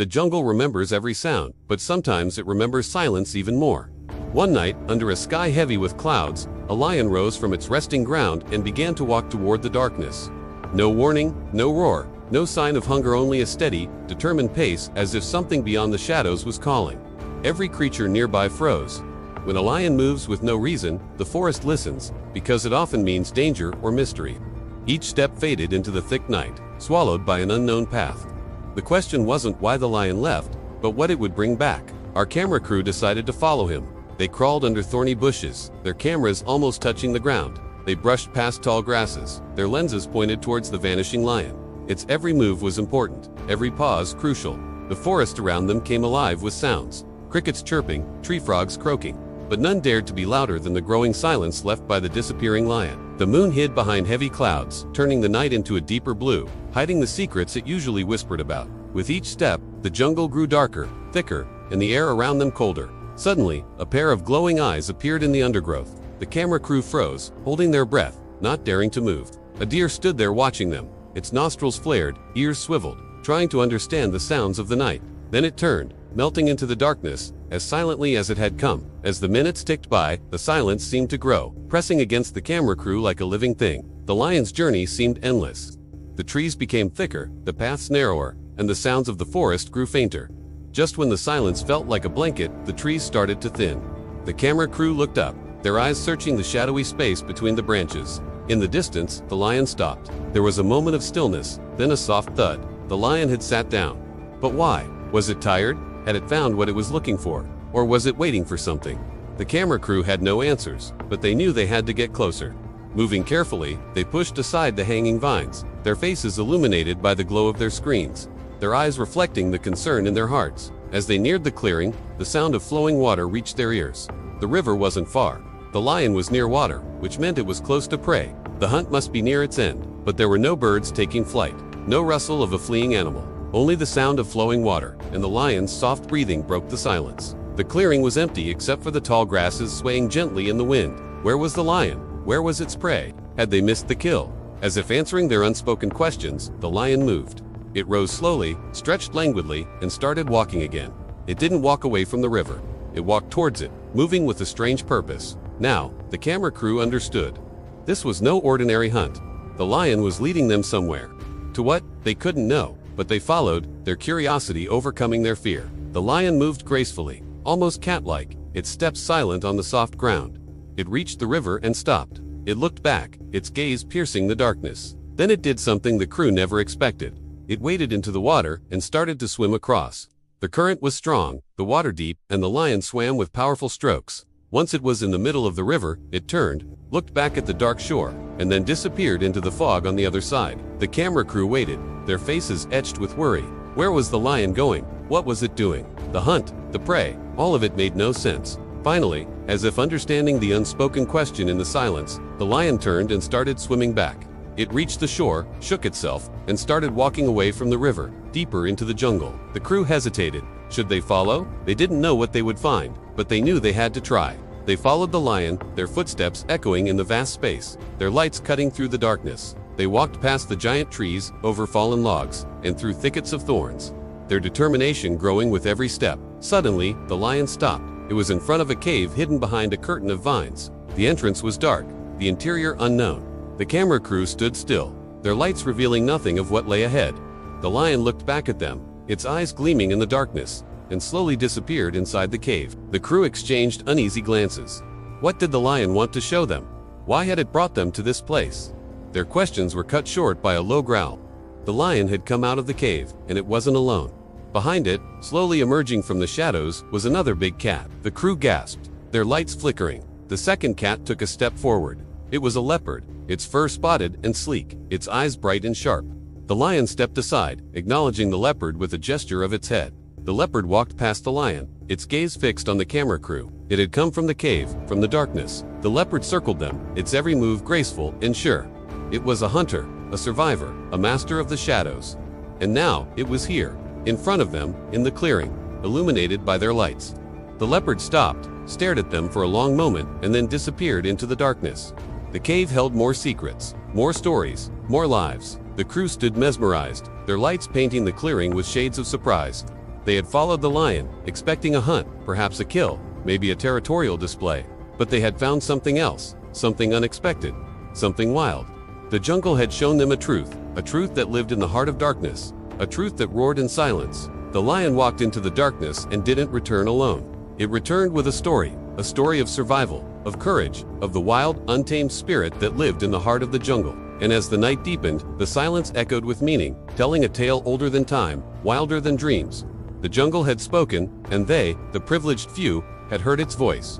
The jungle remembers every sound, but sometimes it remembers silence even more. One night, under a sky heavy with clouds, a lion rose from its resting ground and began to walk toward the darkness. No warning, no roar, no sign of hunger, only a steady, determined pace, as if something beyond the shadows was calling. Every creature nearby froze. When a lion moves with no reason, the forest listens, because it often means danger or mystery. Each step faded into the thick night, swallowed by an unknown path. The question wasn't why the lion left, but what it would bring back. Our camera crew decided to follow him. They crawled under thorny bushes, their cameras almost touching the ground. They brushed past tall grasses, their lenses pointed towards the vanishing lion. Its every move was important, every pause crucial. The forest around them came alive with sounds, crickets chirping, tree frogs croaking, but none dared to be louder than the growing silence left by the disappearing lion. The moon hid behind heavy clouds, turning the night into a deeper blue, hiding the secrets it usually whispered about. With each step, the jungle grew darker, thicker, and the air around them colder. Suddenly, a pair of glowing eyes appeared in the undergrowth. The camera crew froze, holding their breath, not daring to move. A deer stood there watching them. Its nostrils flared, ears swiveled, trying to understand the sounds of the night. Then it turned, melting into the darkness, as silently as it had come. As the minutes ticked by, the silence seemed to grow, pressing against the camera crew like a living thing. The lion's journey seemed endless. The trees became thicker, the paths narrower, and the sounds of the forest grew fainter. Just when the silence felt like a blanket, the trees started to thin. The camera crew looked up, their eyes searching the shadowy space between the branches. In the distance, the lion stopped. There was a moment of stillness, then a soft thud. The lion had sat down. But why? Was it tired? Had it found what it was looking for? Or was it waiting for something? The camera crew had no answers, but they knew they had to get closer. Moving carefully, they pushed aside the hanging vines, their faces illuminated by the glow of their screens, their eyes reflecting the concern in their hearts. As they neared the clearing, the sound of flowing water reached their ears. The river wasn't far. The lion was near water, which meant it was close to prey. The hunt must be near its end, but there were no birds taking flight, no rustle of a fleeing animal, only the sound of flowing water, and the lion's soft breathing broke the silence. The clearing was empty except for the tall grasses swaying gently in the wind. Where was the lion? Where was its prey? Had they missed the kill? As if answering their unspoken questions, the lion moved. It rose slowly, stretched languidly, and started walking again. It didn't walk away from the river. It walked towards it, moving with a strange purpose. Now, the camera crew understood. This was no ordinary hunt. The lion was leading them somewhere. To what? They couldn't know, but they followed, their curiosity overcoming their fear. The lion moved gracefully, almost cat-like, its steps silent on the soft ground. It reached the river and stopped. It looked back, its gaze piercing the darkness. Then it did something the crew never expected. It waded into the water and started to swim across. The current was strong, the water deep, and the lion swam with powerful strokes. Once it was in the middle of the river, it turned, looked back at the dark shore, and then disappeared into the fog on the other side. The camera crew waited, their faces etched with worry. Where was the lion going? What was it doing? The hunt, the prey, all of it made no sense. Finally, as if understanding the unspoken question in the silence, the lion turned and started swimming back. It reached the shore, shook itself, and started walking away from the river, deeper into the jungle. The crew hesitated. Should they follow? They didn't know what they would find, but they knew they had to try. They followed the lion, their footsteps echoing in the vast space, their lights cutting through the darkness. They walked past the giant trees, over fallen logs, and through thickets of thorns, their determination growing with every step. Suddenly, the lion stopped. It was in front of a cave hidden behind a curtain of vines. The entrance was dark, the interior unknown. The camera crew stood still, their lights revealing nothing of what lay ahead. The lion looked back at them, its eyes gleaming in the darkness, and slowly disappeared inside the cave. The crew exchanged uneasy glances. What did the lion want to show them? Why had it brought them to this place? Their questions were cut short by a low growl. The lion had come out of the cave, and it wasn't alone. Behind it, slowly emerging from the shadows, was another big cat. The crew gasped, their lights flickering. The second cat took a step forward. It was a leopard, its fur spotted and sleek, its eyes bright and sharp. The lion stepped aside, acknowledging the leopard with a gesture of its head. The leopard walked past the lion, its gaze fixed on the camera crew. It had come from the cave, from the darkness. The leopard circled them, its every move graceful and sure. It was a hunter, a survivor, a master of the shadows. And now, it was here, in front of them, in the clearing, illuminated by their lights. The leopard stopped, stared at them for a long moment, and then disappeared into the darkness. The cave held more secrets, more stories, more lives. The crew stood mesmerized, their lights painting the clearing with shades of surprise. They had followed the lion, expecting a hunt, perhaps a kill, maybe a territorial display. But they had found something else, something unexpected, something wild. The jungle had shown them a truth that lived in the heart of darkness, a truth that roared in silence. The lion walked into the darkness and didn't return alone. It returned with a story of survival, of courage, of the wild, untamed spirit that lived in the heart of the jungle. And as the night deepened, the silence echoed with meaning, telling a tale older than time, wilder than dreams. The jungle had spoken, and they, the privileged few, had heard its voice.